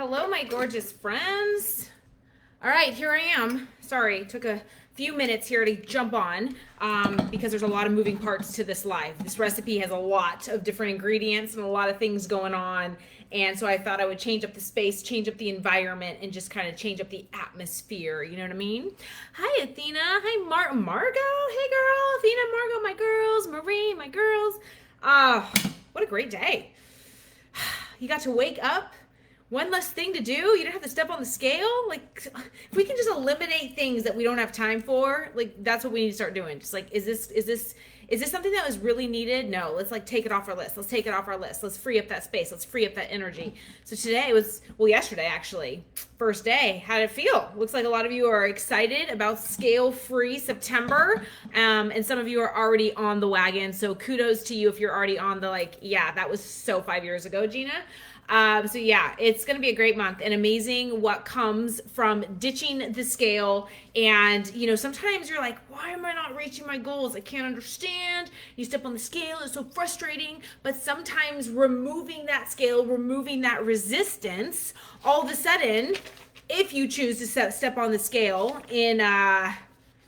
Hello, my gorgeous friends. All right, here I am. Sorry, took a few minutes here to jump on because there's a lot of moving parts to this live. This recipe has a lot of different ingredients and a lot of things going on. And so I thought I would change up the space, change up the environment, and just kind of change up the atmosphere. You know what I mean? Hi, Athena. Hi, Margot. Hey, girl. Athena, Margot, my girls. Marie, my girls. What a great day. You got to wake up. One less thing to do. You don't have to step on the scale. Like, if we can just eliminate things that we don't have time for, like that's what we need to start doing. Just like, is this something that was really needed? No, let's like take it off our list. Let's take it off our list. Let's free up that space. Let's free up that energy. So today was, well, yesterday actually, first day. How did it feel? Looks like a lot of you are excited about scale-free September, and some of you are already on the wagon. So kudos to you if you're already on the like, yeah, that was so 5 years ago, Gina. So yeah, it's going to be a great month and amazing what comes from ditching the scale. And, you know, sometimes you're like, why am I not reaching my goals? I can't understand. You step on the scale. It's so frustrating. But sometimes removing that scale, removing that resistance, all of a sudden, if you choose to step on the scale in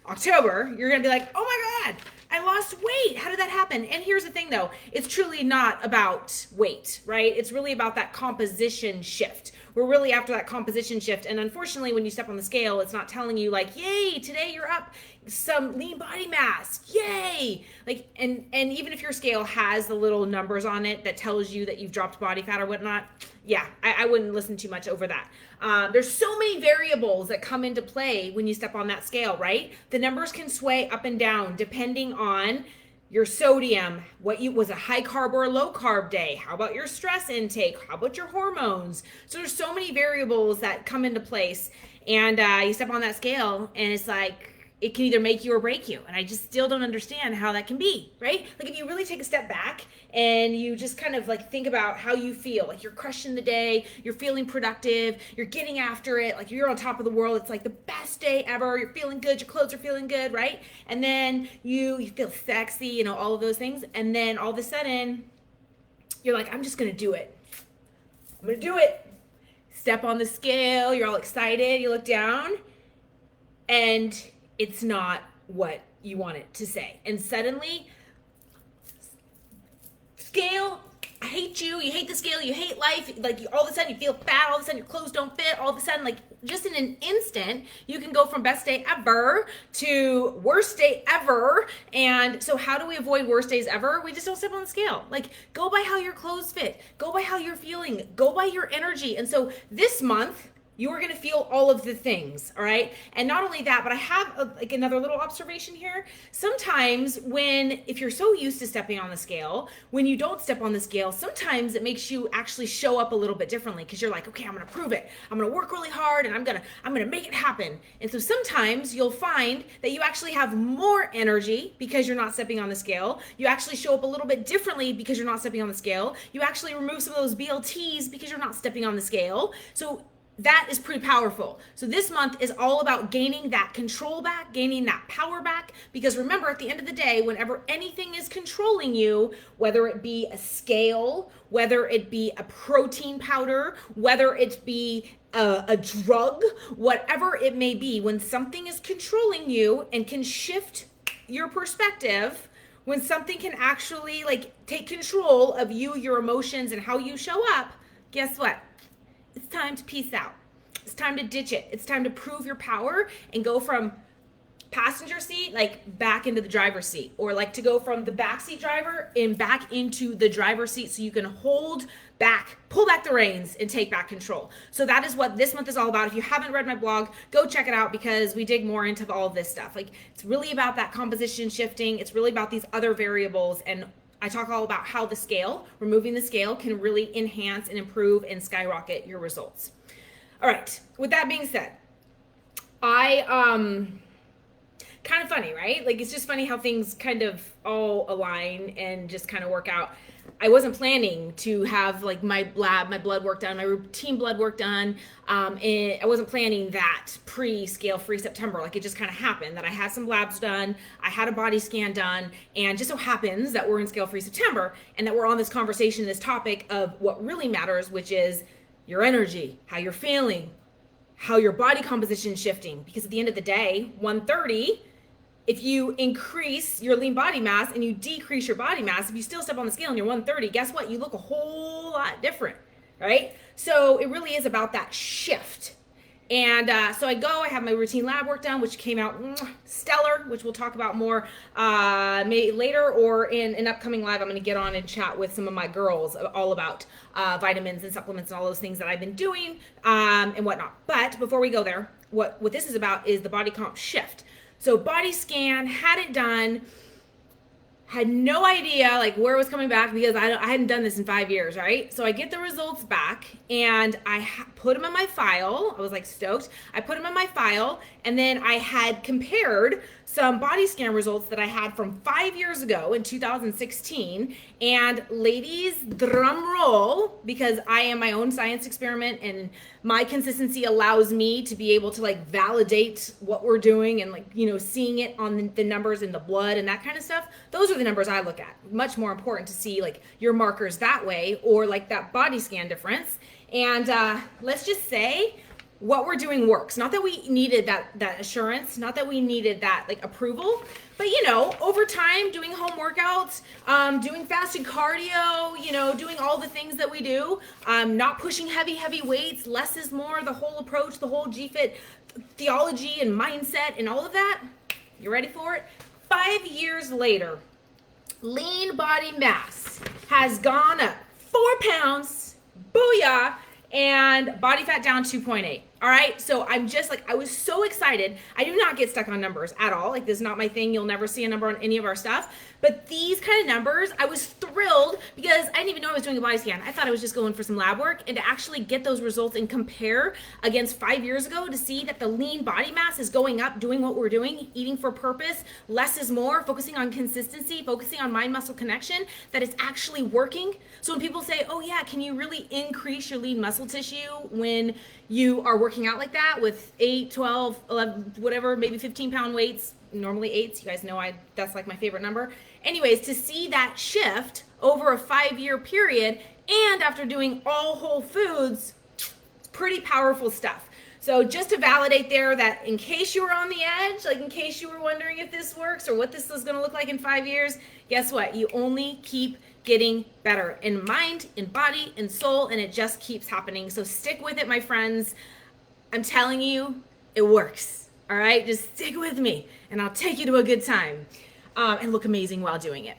October, you're going to be like, oh my God, I lost weight. How did that happen? And here's the thing though, it's truly not about weight, right? It's really about that composition shift. We're really after that composition shift. And unfortunately, when you step on the scale, it's not telling you like, yay, today you're up some lean body mass, yay. Like, and even if your scale has the little numbers on it that tells you that you've dropped body fat or whatnot, yeah, I wouldn't listen too much over that. There's so many variables that come into play when you step on that scale, right? The numbers can sway up and down depending on your sodium, what you was a high carb or a low carb day. How about your stress intake? How about your hormones? So there's so many variables that come into place, and you step on that scale and it's like, it can either make you or break you. And I just still don't understand how that can be, right? Like if you really take a step back and you just kind of like think about how you feel, like you're crushing the day, you're feeling productive, you're getting after it, like you're on top of the world. It's like the best day ever. You're feeling good. Your clothes are feeling good, right? And then you feel sexy, you know, all of those things. And then all of a sudden you're like, I'm just going to do it. I'm going to do it. Step on the scale. You're all excited. You look down and it's not what you want it to say. And suddenly, scale, I hate you hate the scale, you hate life, like all of a sudden you feel fat, all of a sudden your clothes don't fit, all of a sudden, like just in an instant, you can go from best day ever to worst day ever. And so how do we avoid worst days ever? We just don't step on the scale. Like go by how your clothes fit, go by how you're feeling, go by your energy. And so this month, you are going to feel all of the things, all right? And not only that, but I have like another little observation here. Sometimes if you're so used to stepping on the scale, when you don't step on the scale, sometimes it makes you actually show up a little bit differently because you're like, okay, I'm going to prove it. I'm going to work really hard and I'm going to make it happen. And so sometimes you'll find that you actually have more energy because you're not stepping on the scale. You actually show up a little bit differently because you're not stepping on the scale. You actually remove some of those BLTs because you're not stepping on the scale. So that is pretty powerful. So this month is all about gaining that control back, gaining that power back, because remember at the end of the day, whenever anything is controlling you, whether it be a scale, whether it be a protein powder, whether it be a drug, whatever it may be, when something is controlling you and can shift your perspective, when something can actually like take control of you, your emotions, and how you show up, guess what? It's time to peace out. It's time to ditch it. It's time to prove your power and go from passenger seat like back into the driver's seat, or like to go from the backseat driver and back into the driver's seat so you can hold back, pull back the reins and take back control. So that is what this month is all about. If you haven't read my blog, go check it out because we dig more into all of this stuff. Like it's really about that composition shifting. It's really about these other variables, and I talk all about how the scale, removing the scale, can really enhance and improve and skyrocket your results. All right, with that being said, kind of funny, right? Like it's just funny how things kind of all align and just kind of work out. I wasn't planning to have like my blood work done, my routine blood work done. And I wasn't planning that pre-scale free September. Like it just kind of happened that I had some labs done, I had a body scan done, and just so happens that we're in scale free September and that we're on this conversation, this topic of what really matters, which is your energy, how you're feeling, how your body composition is shifting. Because at the end of the day, 130, if you increase your lean body mass and you decrease your body mass, if you still step on the scale and you're 130, guess what? You look a whole lot different, right? So it really is about that shift. And so I have my routine lab work done, which came out stellar, which we'll talk about more maybe later, or in an upcoming live. I'm going to get on and chat with some of my girls all about vitamins and supplements and all those things that I've been doing and whatnot. But before we go there, what this is about is the body comp shift. So body scan, had it done, had no idea like where it was coming back because I hadn't done this in 5 years, right? So I get the results back and I put them in my file. I was like stoked. I put them in my file, and then I had compared some body scan results that I had from 5 years ago in 2016. And ladies, drum roll, because I am my own science experiment and my consistency allows me to be able to like validate what we're doing and like, you know, seeing it on the numbers in the blood and that kind of stuff. Those are the numbers I look at. Much more important to see like your markers that way, or like that body scan difference. And let's just say what we're doing works. Not that we needed that assurance, not that we needed that like approval, but you know, over time, doing home workouts, doing fasted cardio, you know, doing all the things that we do, not pushing heavy weights, less is more, the whole approach, the whole GFit theology and mindset and all of that. You ready for it? 5 years later, lean body mass has gone up 4 pounds, booyah, and body fat down 2.8. All right, so I'm just like, I was so excited. I do not get stuck on numbers at all. Like, this is not my thing. You'll never see a number on any of our stuff. But these kind of numbers, I was thrilled because I didn't even know I was doing a body scan. I thought I was just going for some lab work, and to actually get those results and compare against 5 years ago to see that the lean body mass is going up, doing what we're doing, eating for purpose, less is more, focusing on consistency, focusing on mind-muscle connection, that it's actually working. So when people say, oh yeah, can you really increase your lean muscle tissue when you are working out like that with 8, 12, 11, whatever, maybe 15-pound weights, normally 8s. You guys know that's like my favorite number. Anyways, to see that shift over a 5-year period and after doing all whole foods, pretty powerful stuff. So just to validate there that in case you were on the edge, like in case you were wondering if this works or what this is going to look like in 5 years, guess what? You only keep getting better in mind, in body, in soul, and it just keeps happening. So stick with it, my friends. I'm telling you, it works. All right, just stick with me and I'll take you to a good time and look amazing while doing it.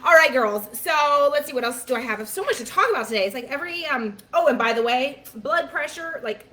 All right, girls. So let's see, what else do I have? I have so much to talk about today. It's like every, oh, and by the way, blood pressure, like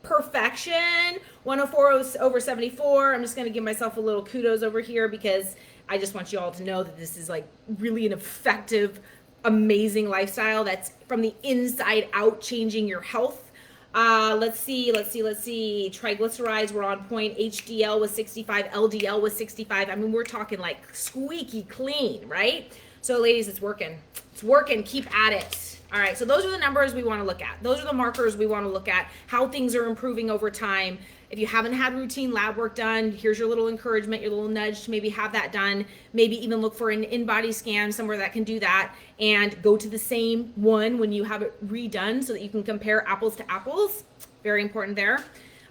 perfection, 104/74. I'm just going to give myself a little kudos over here because I just want you all to know that this is like really an effective, amazing lifestyle that's from the inside out changing your health. Let's see. Triglycerides were on point. HDL was 65. LDL was 65. I mean, we're talking like squeaky clean, right? So ladies, it's working. It's working. Keep at it. All right. So those are the numbers we want to look at. Those are the markers we want to look at, how things are improving over time. If you haven't had routine lab work done, here's your little encouragement, your little nudge to maybe have that done. Maybe even look for an in-body scan somewhere that can do that, and go to the same one when you have it redone so that you can compare apples to apples. Very important there.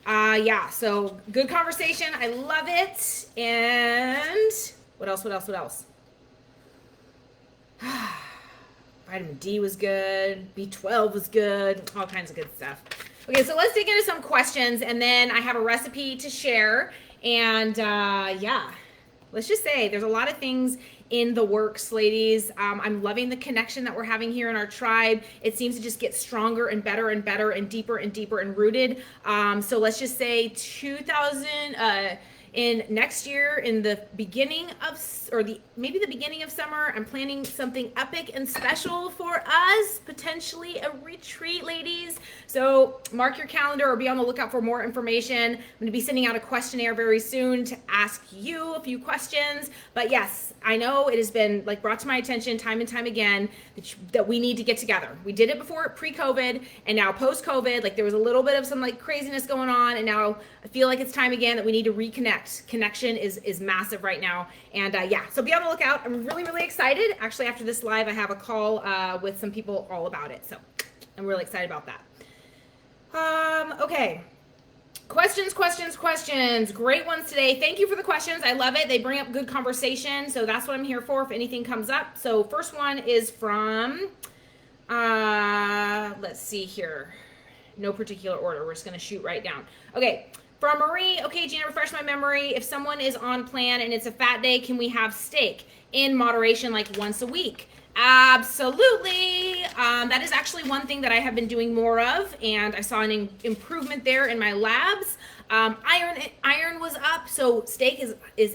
Yeah, so good conversation. I love it. And what else? Vitamin D was good. B12 was good. All kinds of good stuff. Okay, so let's dig into some questions, and then I have a recipe to share. And yeah, let's just say there's a lot of things in the works, ladies. I'm loving the connection that we're having here in our tribe. It seems to just get stronger and better and better and deeper and rooted. So let's just say in next year, in the beginning of, or maybe the beginning of summer, I'm planning something epic and special for us, potentially a retreat, ladies. So mark your calendar or be on the lookout for more information. I'm going to be sending out a questionnaire very soon to ask you a few questions. But yes, I know it has been like brought to my attention time and time again that we need to get together. We did it before pre-COVID, and now post-COVID, like there was a little bit of some like craziness going on, and now I feel like it's time again that we need to reconnect. Connection is massive right now. And yeah, so be on the lookout. I'm really excited. Actually, after this live, I have a call with some people all about it. So I'm really excited about that. Okay. Questions. Great ones today. Thank you for the questions. I love it. They bring up good conversation. So that's what I'm here for if anything comes up. So first one is from, let's see here. No particular order. We're just going to shoot right down. Okay. From Marie. Okay, Gina, refresh my memory. If someone is on plan and it's a fat day, can we have steak in moderation like once a week? Absolutely. That is actually one thing that I have been doing more of, and I saw an improvement there in my labs. Iron was up, so steak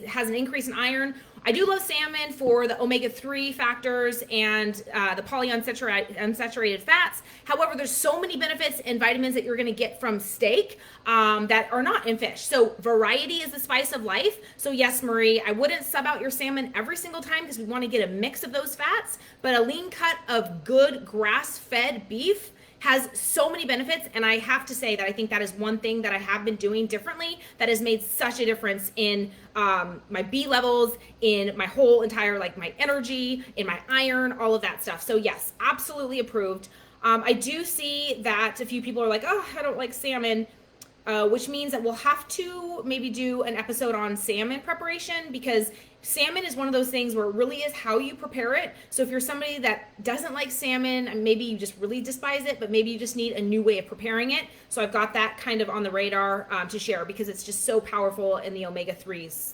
has an increase in iron. I do love salmon for the omega-3 factors and the polyunsaturated fats. However, there's so many benefits and vitamins that you're going to get from steak that are not in fish. So variety is the spice of life. So yes, Marie, I wouldn't sub out your salmon every single time because we want to get a mix of those fats, but a lean cut of good grass-fed beef has so many benefits, and I have to say that I think that is one thing that I have been doing differently that has made such a difference in my B levels, in my whole entire, like my energy, in my iron, all of that stuff. So yes, absolutely approved. I do see that a few people are like, oh, I don't like salmon, which means that we'll have to maybe do an episode on salmon preparation, because salmon is one of those things where it really is how you prepare it. So if you're somebody that doesn't like salmon, and maybe you just really despise it, but maybe you just need a new way of preparing it. So I've got that kind of on the radar to share, because it's just so powerful in the omega-3s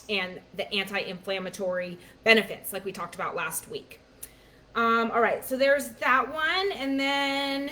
and the anti-inflammatory benefits like we talked about last week. All right, so there's that one. And then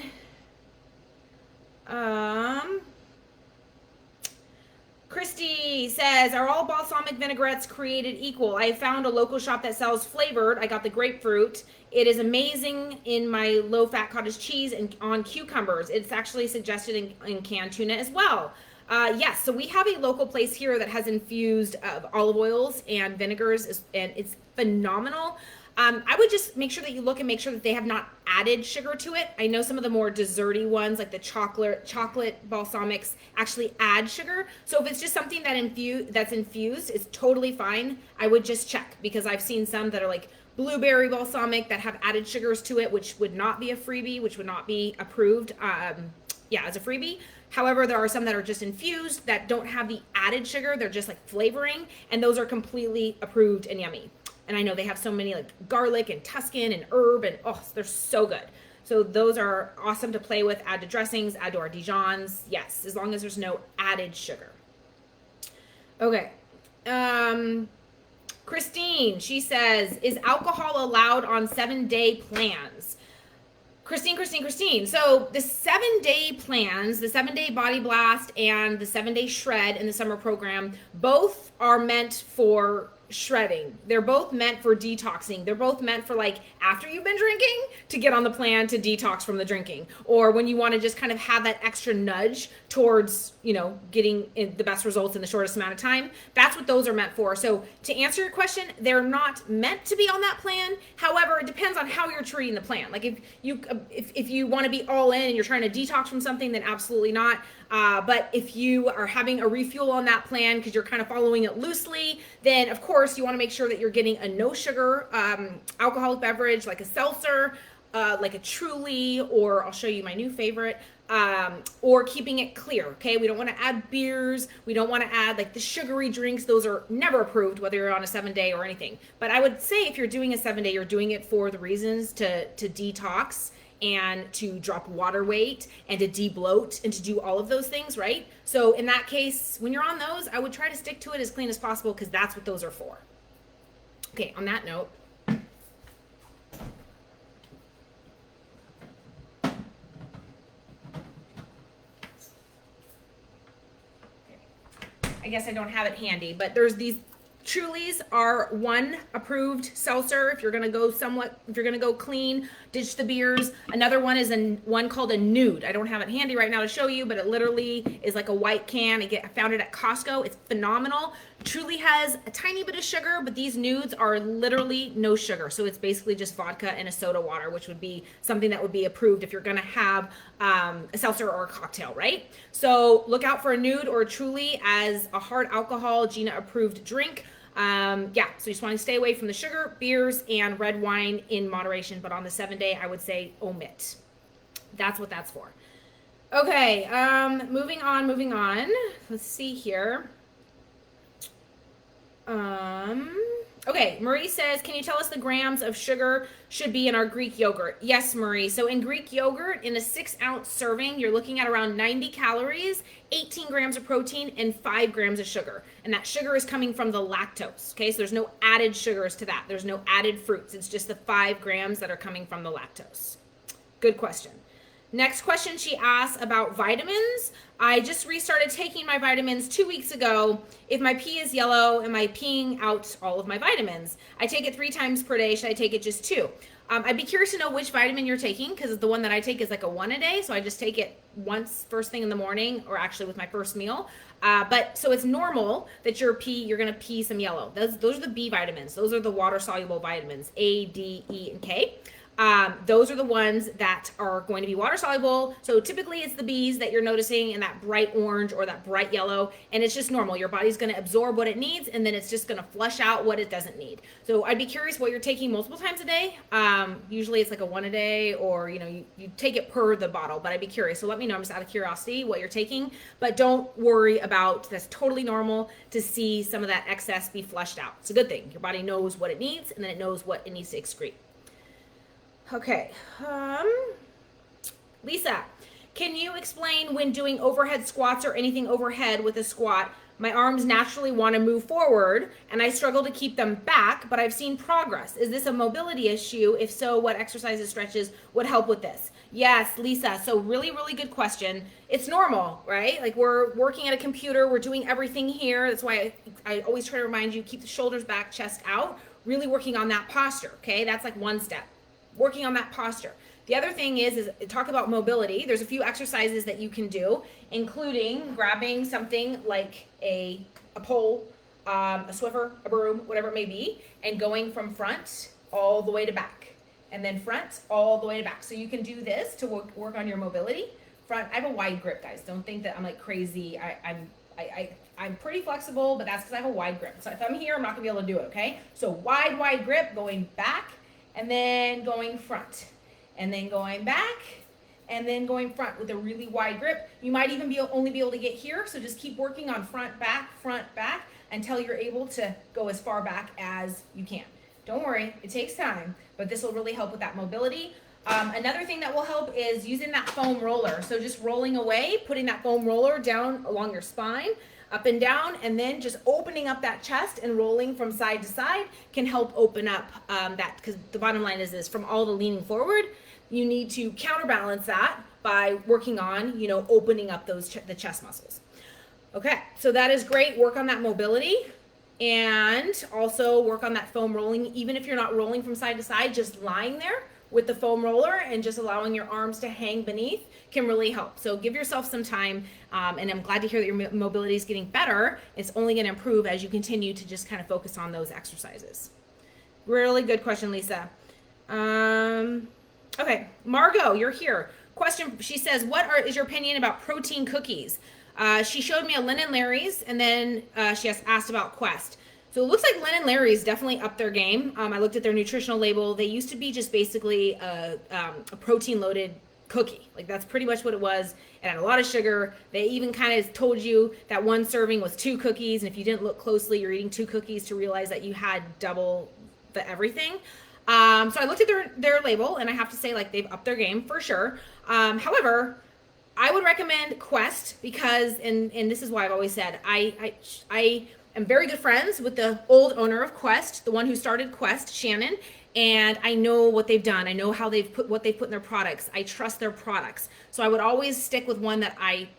Christy says, are all balsamic vinaigrettes created equal? I found a local shop that sells flavored. I got the grapefruit. It is amazing in my low-fat cottage cheese and on cucumbers. It's actually suggested in canned tuna as well. Yes, so we have a local place here that has infused olive oils and vinegars, and it's phenomenal. I would just make sure that you look and make sure that they have not added sugar to it. I know some of the more desserty ones, like the chocolate balsamics, actually add sugar. So if it's just something that's infused, it's totally fine. I would just check, because I've seen some that are like blueberry balsamic that have added sugars to it, which would not be a freebie, which would not be approved as a freebie. However, there are some that are just infused that don't have the added sugar. They're just like flavoring, and those are completely approved and yummy. And I know they have so many, like garlic and Tuscan and herb, and oh, they're so good. So those are awesome to play with, add to dressings, add to our Dijons. Yes, as long as there's no added sugar. Okay. Christine, she says, is alcohol allowed on 7-day plans? Christine. So the 7-day plans, the 7-day body blast and the 7-day shred in the summer program, both are meant for shredding. They're both meant for detoxing. They're both meant for, like, after you've been drinking, to get on the plan to detox from the drinking, or when you want to just kind of have that extra nudge towards, getting the best results in the shortest amount of time. That's what those are meant for. So to answer your question, they're not meant to be on that plan. However, it depends on how you're treating the plan. Like if you want to be all in and you're trying to detox from something, then absolutely not. But if you are having a refuel on that plan because you're kind of following it loosely, then of course you want to make sure that you're getting a no sugar alcoholic beverage, like a seltzer, like a Truly, or I'll show you my new favorite, or keeping it clear. Okay, we don't want to add beers, we don't want to add like the sugary drinks. Those are never approved, whether you're on a 7-day or anything. But I would say if you're doing a 7-day, you're doing it for the reasons to detox and to drop water weight and to de-bloat and to do all of those things, right? So in that case, when you're on those, I would try to stick to it as clean as possible, because that's what those are for. Okay, on that note, I guess I don't have it handy, but there's these Trulies are one approved seltzer. If you're gonna go clean, ditch the beers. Another one is one called a Nude. I don't have it handy right now to show you, but it literally is like a white can. I found it at Costco. It's phenomenal. Truly has a tiny bit of sugar, but these Nudes are literally no sugar. So it's basically just vodka and a soda water, which would be something that would be approved if you're gonna have a seltzer or a cocktail, right? So look out for a Nude or a Truly as a hard alcohol Gina approved drink. So you just want to stay away from the sugar, beers, and red wine in moderation. But on the 7-day, I would say omit. That's what that's for. Okay, moving on. Let's see here. Okay, Marie says, can you tell us the grams of sugar should be in our Greek yogurt? Yes, Marie. So in Greek yogurt, in a 6-ounce serving, you're looking at around 90 calories, 18 grams of protein, and 5 grams of sugar. And that sugar is coming from the lactose. Okay, so there's no added sugars to that. There's no added fruits. It's just the 5 grams that are coming from the lactose. Good question. Next question she asks about vitamins. I just restarted taking my vitamins 2 weeks ago. If my pee is yellow, am I peeing out all of my vitamins? I take it 3 times per day. Should I take it just 2? I'd be curious to know which vitamin you're taking, because the one that I take is like a 1 a day. So I just take it once first thing in the morning, or actually with my first meal. But so it's normal that you're going to pee some yellow. Those are the B vitamins. Those are the water soluble vitamins, A, D, E, and K. Those are the ones that are going to be water soluble. So typically it's the B's that you're noticing in that bright orange or that bright yellow, and it's just normal. Your body's going to absorb what it needs, and then it's just going to flush out what it doesn't need. So I'd be curious what you're taking multiple times a day. Usually it's like a 1 a day, or you take it per the bottle, but I'd be curious. So let me know, I'm just out of curiosity, what you're taking. But don't worry about, that's totally normal to see some of that excess be flushed out. It's a good thing. Your body knows what it needs, and then it knows what it needs to excrete. Okay, Lisa, can you explain when doing overhead squats or anything overhead with a squat, my arms naturally want to move forward and I struggle to keep them back, but I've seen progress. Is this a mobility issue? If so, what exercises, stretches would help with this? Yes, Lisa, so really, really good question. It's normal, right? Like we're working at a computer, we're doing everything here. That's why I always try to remind you, keep the shoulders back, chest out, really working on that posture, okay? That's like one step. Working on that posture. The other thing is talk about mobility. There's a few exercises that you can do, including grabbing something like a pole, a Swiffer, a broom, whatever it may be, and going from front all the way to back, and then front all the way to back. So you can do this to work on your mobility. Front. I have a wide grip, guys. Don't think that I'm like crazy. I'm pretty flexible, but that's because I have a wide grip. So if I'm here, I'm not gonna be able to do it. Okay. So wide grip, going back. And then going front, and then going back, and then going front with a really wide grip. You might even only be able to get here, so just keep working on front, back, until you're able to go as far back as you can. Don't worry, it takes time, but this will really help with that mobility. Another thing that will help is using that foam roller. So just rolling away, putting that foam roller down along your spine, up and down, and then just opening up that chest and rolling from side to side can help open up that, because the bottom line is this, from all the leaning forward, you need to counterbalance that by working on, opening up the chest muscles. Okay, so that is great. Work on that mobility and also work on that foam rolling. Even if you're not rolling from side to side, just lying there with the foam roller and just allowing your arms to hang beneath can really help. So give yourself some time, and I'm glad to hear that your mobility is getting better. It's only going to improve as you continue to just kind of focus on those exercises. Really good question, Lisa. Okay, Margot, you're here. Question, she says, is your opinion about protein cookies? She showed me a Lynn and Larry's, and then she asked about Quest. So it looks like Lynn and Larry's definitely upped their game. I looked at their nutritional label. They used to be just basically a protein-loaded cookie. Like that's pretty much what it was. It had a lot of sugar. They even kind of told you that one serving was 2 cookies, and if you didn't look closely, you're eating 2 cookies to realize that you had double the everything. So I looked at their label, and I have to say, like, they've upped their game for sure. However, I would recommend Quest because, and this is why I've always said, I am very good friends with the old owner of Quest, the one who started Quest, Shannon, and I know what they've done. I know how what they've put in their products. I trust their products. So I would always stick with one that I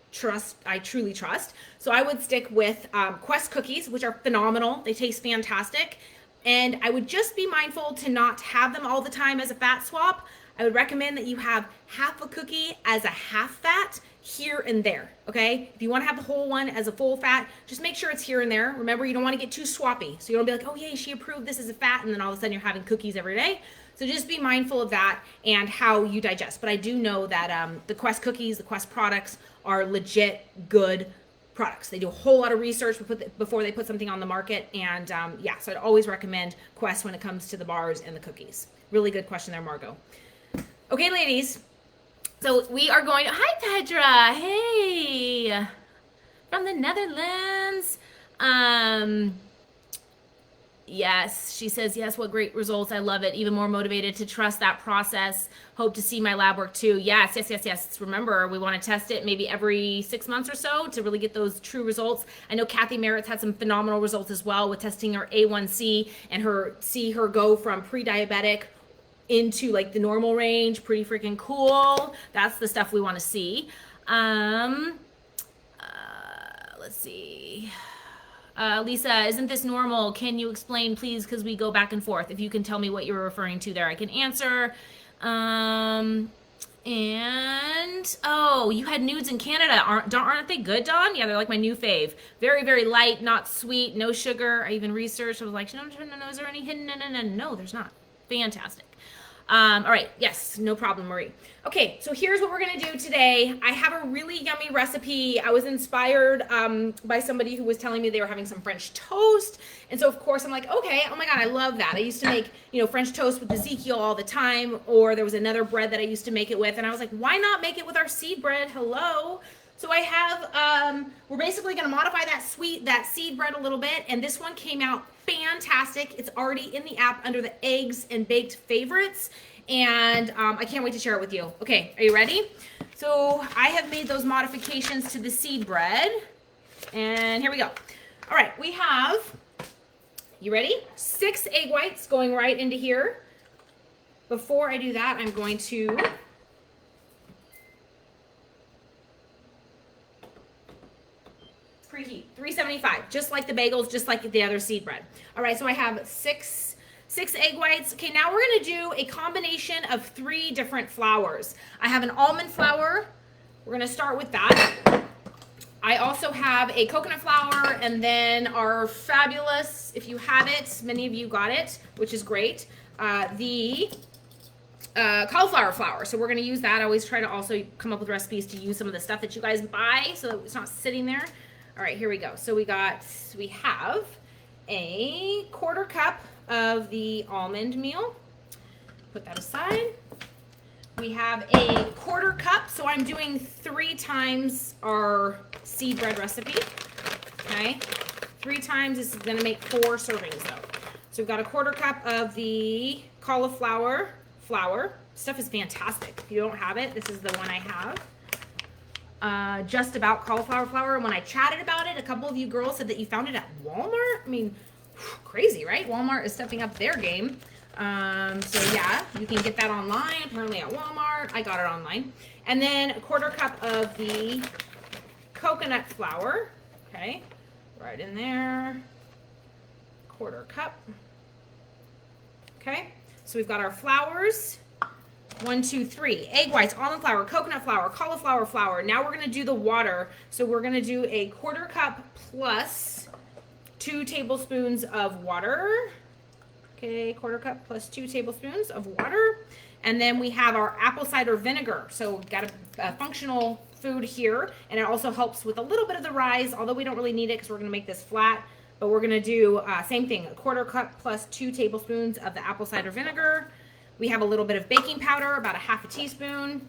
truly trust. So I would stick with Quest cookies, which are phenomenal. They taste fantastic. And I would just be mindful to not have them all the time as a fat swap. I would recommend that you have half a cookie as a half fat here and there, okay? If you want to have the whole one as a full fat, just make sure it's here and there. Remember, you don't want to get too swappy. So you don't be like, oh yay, she approved this as a fat, and then all of a sudden you're having cookies every day. So just be mindful of that and how you digest. But I do know that the Quest cookies, the Quest products are legit good products. They do a whole lot of research before they put something on the market. And yeah, so I'd always recommend Quest when it comes to the bars and the cookies. Really good question there, Margot. Okay, ladies, So we are going to, hi Petra, hey, from the Netherlands. Yes, she says, yes, what great results. I love it. Even more motivated to trust that process. Hope to see my lab work too. Yes, yes, yes, yes. Remember, we want to test it maybe every 6 months or so to really get those true results. I know Kathy Merritt's had some phenomenal results as well with testing her A1C and see her go from pre-diabetic into like the normal range. Pretty freaking cool. That's the stuff we want to see. Let's see. Lisa, isn't this normal? Can you explain, please? Because we go back and forth. If you can tell me what you're referring to there, I can answer. And oh, you had nudes in Canada. Aren't they good, Dawn? Yeah, they're like my new fave. Very, very light, not sweet, no sugar. I even researched. I was like, no, is there any hidden? No, there's not. Fantastic. All right, yes, no problem, Marie. Okay, so here's what we're gonna do today. I have a really yummy recipe. I was inspired by somebody who was telling me they were having some French toast. And so of course I'm like, okay, oh my God, I love that. I used to make, French toast with Ezekiel all the time, or there was another bread that I used to make it with. And I was like, why not make it with our seed bread? Hello. So I have, we're basically gonna modify that seed bread a little bit, and this one came out fantastic. It's already in the app under the eggs and baked favorites, and I can't wait to share it with you. Okay, are you ready? So I have made those modifications to the seed bread, and here we go. All right, we have, you ready? 6 egg whites going right into here. Before I do that, I'm going to preheat 375, just like the bagels, just like the other seed bread. All right, so I have six egg whites. Okay, now we're gonna do a combination of 3 different flours. I have an almond flour. We're gonna start with that. I also have a coconut flour, and then our fabulous, if you have it, many of you got it, which is great, the cauliflower flour. So we're going to use that. I always try to also come up with recipes to use some of the stuff that you guys buy so that it's not sitting there. All right, here we go. So we have a 1/4 cup of the almond meal. Put that aside. We have a 1/4 cup. So I'm doing 3 times our seed bread recipe. Okay. 3 times. This is going to make 4 servings though. So we've got a 1/4 cup of the cauliflower flour. Stuff is fantastic. If you don't have it, this is the one I have. Just about cauliflower flour. And when I chatted about it, a couple of you girls said that you found it at Walmart. I mean, crazy, right? Walmart is stepping up their game. So yeah, you can get that online, apparently at Walmart. I got it online. And then a 1/4 cup of the coconut flour. Okay, right in there. 1/4 cup. Okay, so we've got our flours. 1, 2, 3. Egg whites, almond flour, coconut flour, cauliflower flour. Now we're going to do the water. So we're going to do a 1/4 cup plus 2 tablespoons of water. Okay, 1/4 cup plus 2 tablespoons of water. And then we have our apple cider vinegar. So we've got a functional food here. And it also helps with a little bit of the rise, although we don't really need it because we're going to make this flat. But we're going to do same thing, a 1/4 cup plus 2 tablespoons of the apple cider vinegar. We have a little bit of baking powder, about a 1/2 teaspoon.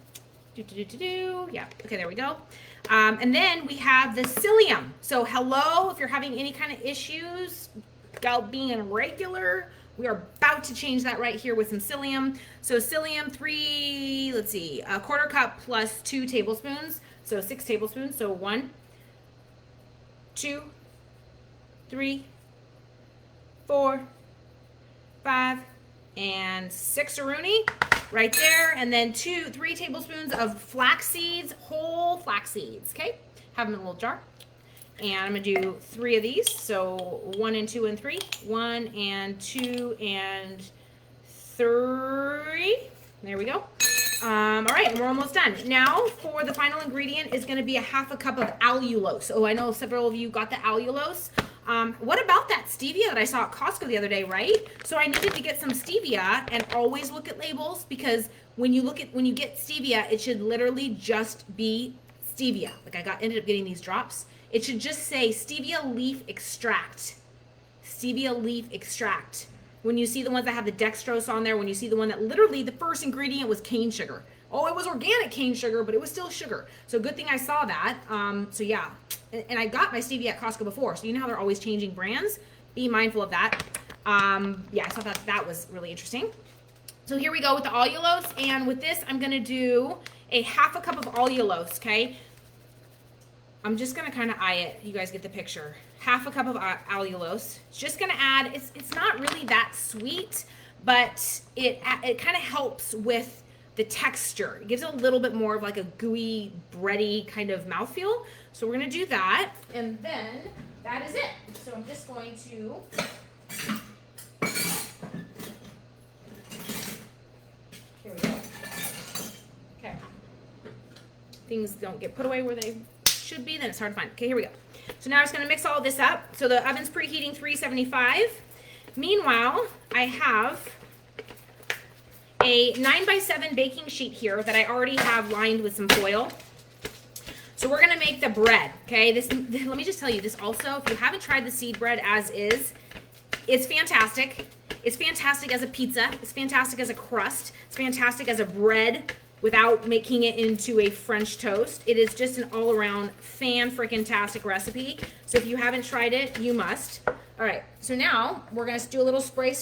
Yeah, okay, there we go. And then we have the psyllium. So hello, if you're having any kind of issues about being irregular, we are about to change that right here with some psyllium. So psyllium, a 1/4 cup plus 2 tablespoons. So 6 tablespoons. So 1, 2, 3, 4, 5, and 6 aruni right there. And then 3 tablespoons of flax seeds, whole flax seeds. Okay, have them in a little jar. And I'm gonna do 3 of these. So 1 and 2 and 3, 1 and 2 and 3. There we go. All right, and we're almost done. Now for the final ingredient is gonna be a 1/2 cup of allulose. Oh, I know several of you got the allulose. What about that stevia that I saw at Costco the other day, right? So I needed to get some stevia, and always look at labels, because when you get stevia, it should literally just be stevia. Like ended up getting these drops. It should just say stevia leaf extract. Stevia leaf extract. When you see the ones that have the dextrose on there, when you see the one that literally the first ingredient was cane sugar. Oh, it was organic cane sugar, but it was still sugar. So good thing I saw that. So yeah, and I got my stevia at Costco before. So you know how they're always changing brands? Be mindful of that. Yeah, I thought that was really interesting. So here we go with the allulose. And with this, I'm going to do a half a cup of allulose, okay? I'm just going to kind of eye it. You guys get the picture. Half a cup of allulose. It's just going to add, it's not really that sweet, but it kind of helps with the texture. It gives it a little bit more of like a gooey, bready kind of mouthfeel. So we're going to do that. And then that is it. So I'm just going to... Here we go. Okay. Things don't get put away where they should be, then it's hard to find. Okay, here we go. So now I'm just going to mix all of this up. So the oven's preheating 375. Meanwhile, I have a 9x7 baking sheet here that I already have lined with some foil. So we're going to make the bread, okay? Let me just tell you, this also, if you haven't tried the seed bread as is, it's fantastic. It's fantastic as a pizza. It's fantastic as a crust. It's fantastic as a bread without making it into a French toast. It is just an all-around fan-freaking-tastic recipe. So if you haven't tried it, you must. All right, so now we're going to do a little spray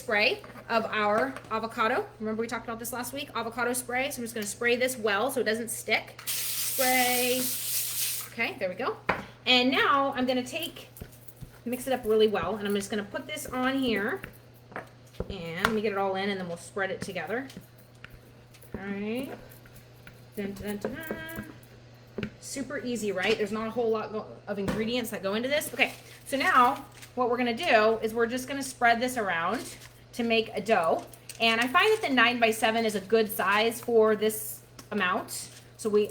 of our avocado. Remember we talked about this last week? Avocado spray. So I'm just going to spray this well so it doesn't stick. Spray. Okay, there we go. And now I'm going to mix it up really well, and I'm just going to put this on here. And let me get it all in, and then we'll spread it together. All right. Dun, dun, dun, dun. Super easy, right? There's not a whole lot of ingredients that go into this. Okay, so now what we're going to do is we're just going to spread this around to make a dough. And I find that the 9x7 is a good size for this amount. So this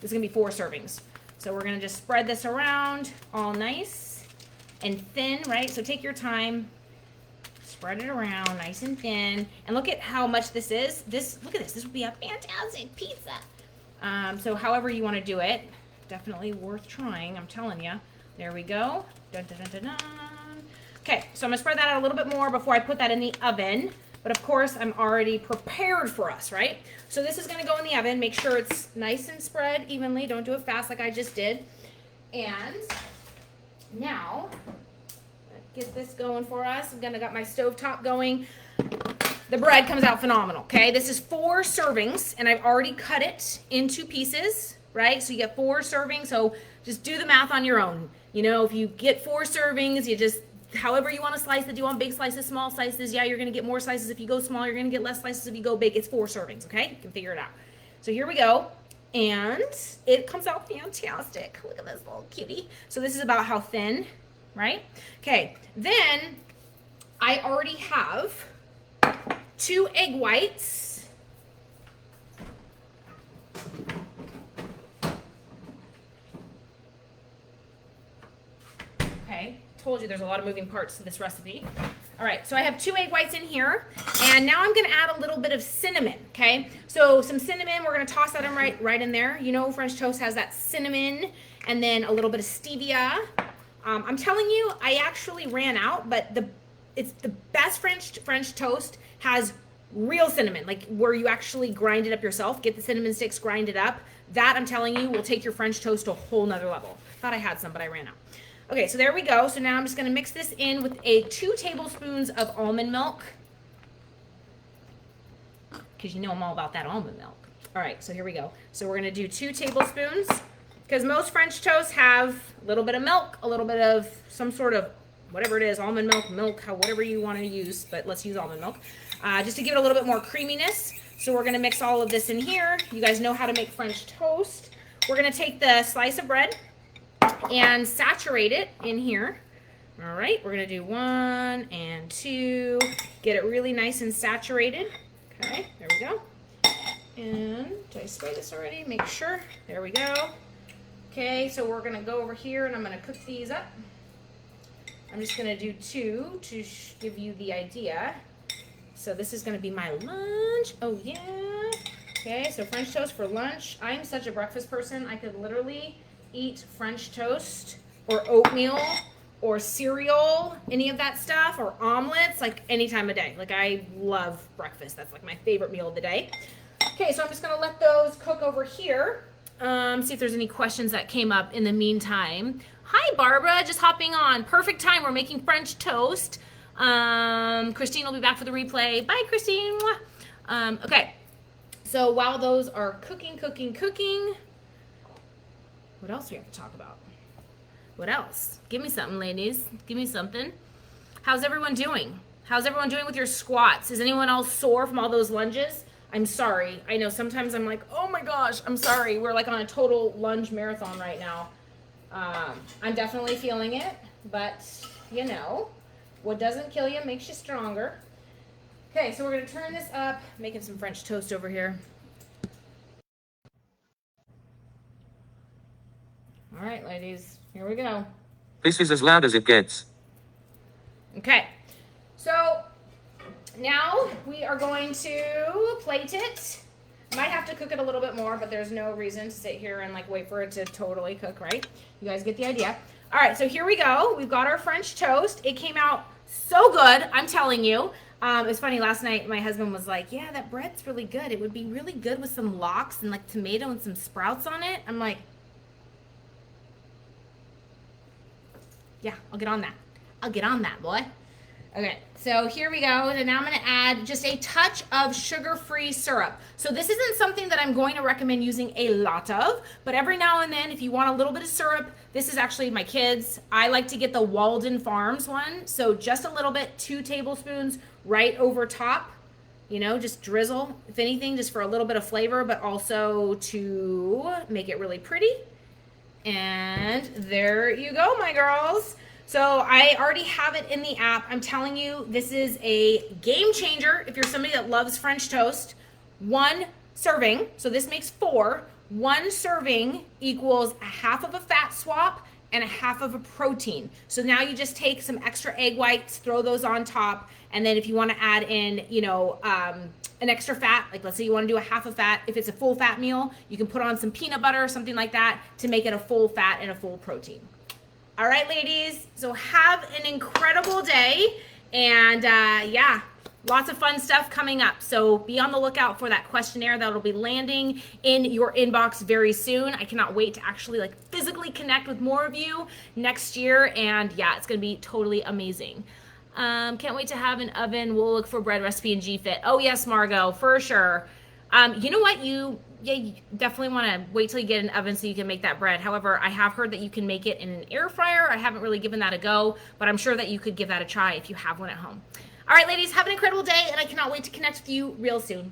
is going to be 4 servings. So we're going to just spread this around all nice and thin, right? So take your time. Spread it around nice and thin. And look at how much this is. Look at this. This would be a fantastic pizza. So however you want to do it, definitely worth trying. I'm telling you. There we go. Dun, dun, dun, dun, dun. Okay, so I'm going to spread that out a little bit more before I put that in the oven. But of course, I'm already prepared for us, right? So this is going to go in the oven. Make sure it's nice and spread evenly. Don't do it fast like I just did. And now... get this going for us. I'm gonna got my stovetop going. The bread comes out phenomenal, okay? This is 4 servings, and I've already cut it into pieces, right? So you get 4 servings, so just do the math on your own. You know, if you get 4 servings, you just, however you want to slice it, do you want big slices, small slices? Yeah, you're gonna get more slices if you go small, you're gonna get less slices if you go big. It's 4 servings, okay? You can figure it out. So here we go. And it comes out fantastic. Look at this little cutie. So this is about how thin, right? Okay, then I already have 2 egg whites. Okay, told you there's a lot of moving parts to this recipe. All right, so I have 2 egg whites in here, and now I'm gonna add a little bit of cinnamon, okay? So some cinnamon, we're gonna toss that in right in there. You know French toast has that cinnamon, and then a little bit of stevia. I'm telling you, I actually ran out, but it's the best French toast has real cinnamon, like where you actually grind it up yourself, get the cinnamon sticks, grind it up. That, I'm telling you, will take your French toast to a whole nother level. Thought I had some, but I ran out. Okay, so there we go. So now I'm just gonna mix this in with 2 tablespoons of almond milk, because you know I'm all about that almond milk. All right, so here we go. So we're gonna do 2 tablespoons. Because most French toasts have a little bit of milk, a little bit of some sort of, whatever it is, almond milk, whatever you want to use, but let's use almond milk. Just to give it a little bit more creaminess. So we're going to mix all of this in here. You guys know how to make French toast. We're going to take the slice of bread and saturate it in here. All right, we're going to do 1 and 2. Get it really nice and saturated. Okay, there we go. And did I spray this already? Make sure. There we go. Okay, so we're gonna go over here and I'm gonna cook these up. I'm just gonna do 2 to give you the idea. So this is gonna be my lunch. Oh yeah. Okay, so French toast for lunch. I'm such a breakfast person. I could literally eat French toast or oatmeal or cereal, any of that stuff, or omelets, like any time of day. Like I love breakfast. That's like my favorite meal of the day. Okay, so I'm just gonna let those cook over here. See if there's any questions that came up in the meantime. Hi, Barbara, just hopping on. Perfect time, we're making French toast. Christine will be back for the replay. Bye, Christine. Okay, so while those are cooking, what else do we have to talk about? What else? Give me something, ladies. Give me something. How's everyone doing? How's everyone doing with your squats? Is anyone else sore from all those lunges? I'm sorry. I know sometimes I'm like, oh my gosh, I'm sorry. We're like on a total lunge marathon right now. I'm definitely feeling it, but you know, what doesn't kill you makes you stronger. Okay, so we're gonna turn this up, making some French toast over here. All right, ladies, here we go. This is as loud as it gets. Okay, so now we are going to plate it. Might have to cook it a little bit more, but there's no reason to sit here and like wait for it to totally cook, right? You guys get the idea. All right, so here we go. We've got our French toast. It came out so good, I'm telling you. It was funny, last night my husband was like, yeah, that bread's really good. It would be really good with some lox and like tomato and some sprouts on it. I'm like, yeah, I'll get on that. I'll get on that, boy. Okay, so here we go, and now I'm gonna add just a touch of sugar-free syrup. So this isn't something that I'm going to recommend using a lot of, but every now and then, if you want a little bit of syrup, this is actually my kids. I like to get the Walden Farms one, so just a little bit, 2 tablespoons right over top. You know, just drizzle, if anything, just for a little bit of flavor, but also to make it really pretty. And there you go, my girls. So I already have it in the app. I'm telling you, this is a game changer if you're somebody that loves French toast. 1 serving, so this makes 4. 1 serving equals a half of a fat swap and a half of a protein. So now you just take some extra egg whites, throw those on top, and then if you want to add in, you know, an extra fat, like let's say you want to do a half a fat, if it's a full fat meal, you can put on some peanut butter or something like that to make it a full fat and a full protein. All right, ladies, so have an incredible day, and yeah, lots of fun stuff coming up. So be on the lookout for that questionnaire that'll be landing in your inbox very soon. I cannot wait to actually like physically connect with more of you next year, and yeah, it's gonna be totally amazing. Can't wait to have an oven. We'll look for bread recipe in GFit. Oh yes, Margot, for sure. You know what? You definitely want to wait till you get an oven so you can make that bread. However, I have heard that you can make it in an air fryer. I haven't really given that a go, but I'm sure that you could give that a try if you have one at home. All right, ladies, have an incredible day, and I cannot wait to connect with you real soon.